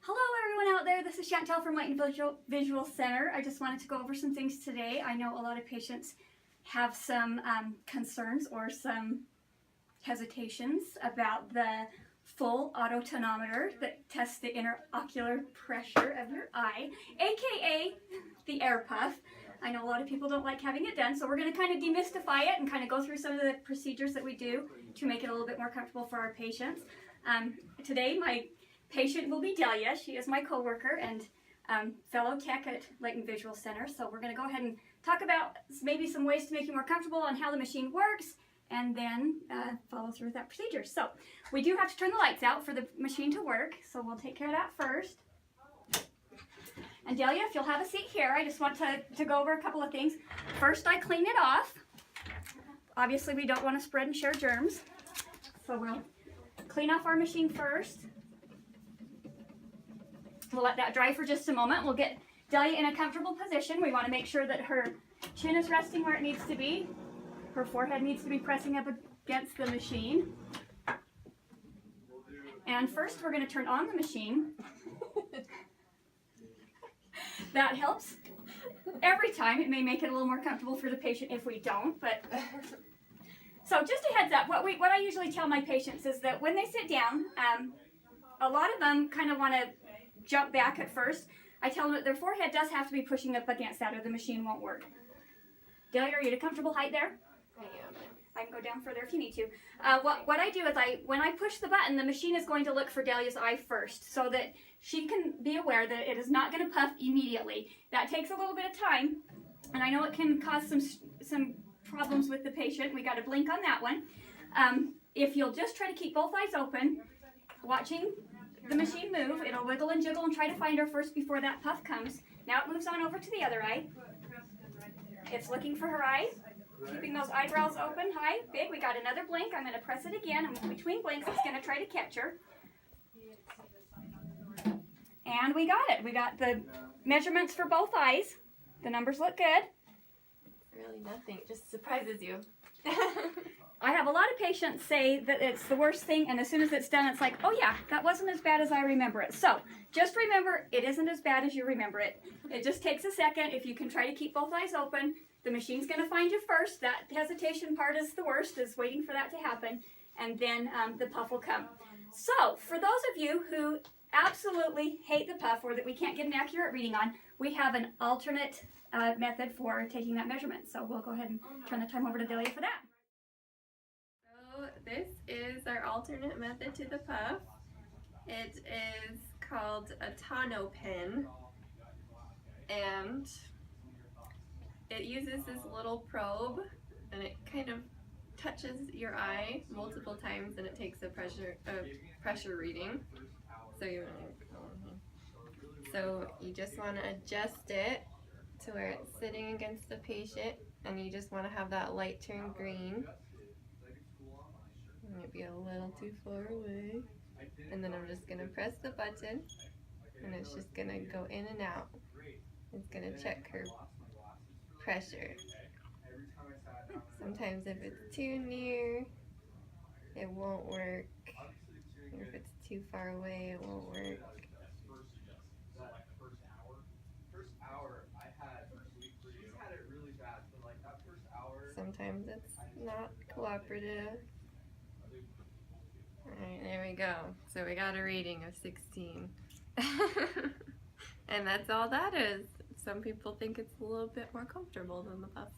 Hello everyone out there, this is Chantel from Layton Visual Center. I just wanted to go over some things today. I know a lot of patients have some concerns or some hesitations about the full auto tonometer that tests the interocular pressure of your eye, aka the air puff. I know a lot of people don't like having it done, so we're going to kind of demystify it and kind of go through some of the procedures that we do to make it a little bit more comfortable for our patients. Today my patient will be Delia. She is my coworker and fellow tech at Layton Visual Center. So we're going to go ahead and talk about maybe some ways to make you more comfortable on how the machine works, and then follow through with that procedure. So we do have to turn the lights out for the machine to work, so we'll take care of that first. And Delia, if you'll have a seat here, I just want to go over a couple of things. First, I clean it off. Obviously, we don't want to spread and share germs, so we'll clean off our machine first. We'll let that dry for just a moment. We'll get Delia in a comfortable position. We want to make sure that her chin is resting where it needs to be. Her forehead needs to be pressing up against the machine. And first we're going to turn on the machine. That helps every time. It may make it a little more comfortable for the patient if we don't, but so just a heads up, what I usually tell my patients is that when they sit down, a lot of them kind of want to jump back at first. I tell them that their forehead does have to be pushing up against that or the machine won't work. Delia, are you at a comfortable height there? I am. I can go down further if you need to. What I do is when I push the button, the machine is going to look for Delia's eye first so that she can be aware that it is not going to puff immediately. That takes a little bit of time, and I know it can cause some problems with the patient. We got to blink on that one. If you'll just try to keep both eyes open, watching the machine move, it'll wiggle and jiggle and try to find her first before that puff comes. Now it moves on over to the other eye. It's looking for her eye, keeping those eyebrows open, high, big. We got another blink. I'm going to press it again, and between blinks, it's going to try to catch her. And we got it. We got the measurements for both eyes. The numbers look good. Really nothing. It just surprises you. I have a lot of patients say that it's the worst thing, and as soon as it's done, it's like, oh yeah, that wasn't as bad as I remember it. So just remember, it isn't as bad as you remember it. It just takes a second. If you can try to keep both eyes open, the machine's going to find you first. That hesitation part is the worst, is waiting for that to happen, and then the puff will come. So for those of you who absolutely hate the puff or that we can't get an accurate reading on, we have an alternate method for taking that measurement. So we'll go ahead and turn the time over to Delia for that. So this is our alternate method to the puff. It is called a Tonometer, and it uses this little probe, and it kind of touches your eye multiple times, and it takes a pressure reading. So you just want to adjust it to where it's sitting against the patient, and you just want to have that light turn green. It might be a little too far away. And then I'm just going to press the button, and it's just going to go in and out. It's going to check her pressure. Sometimes if it's too near, it won't work. If it's too far away, it won't work. Sometimes it's not cooperative. Alright, there we go. So we got a reading of 16. And that's all that is. Some people think it's a little bit more comfortable than the puff.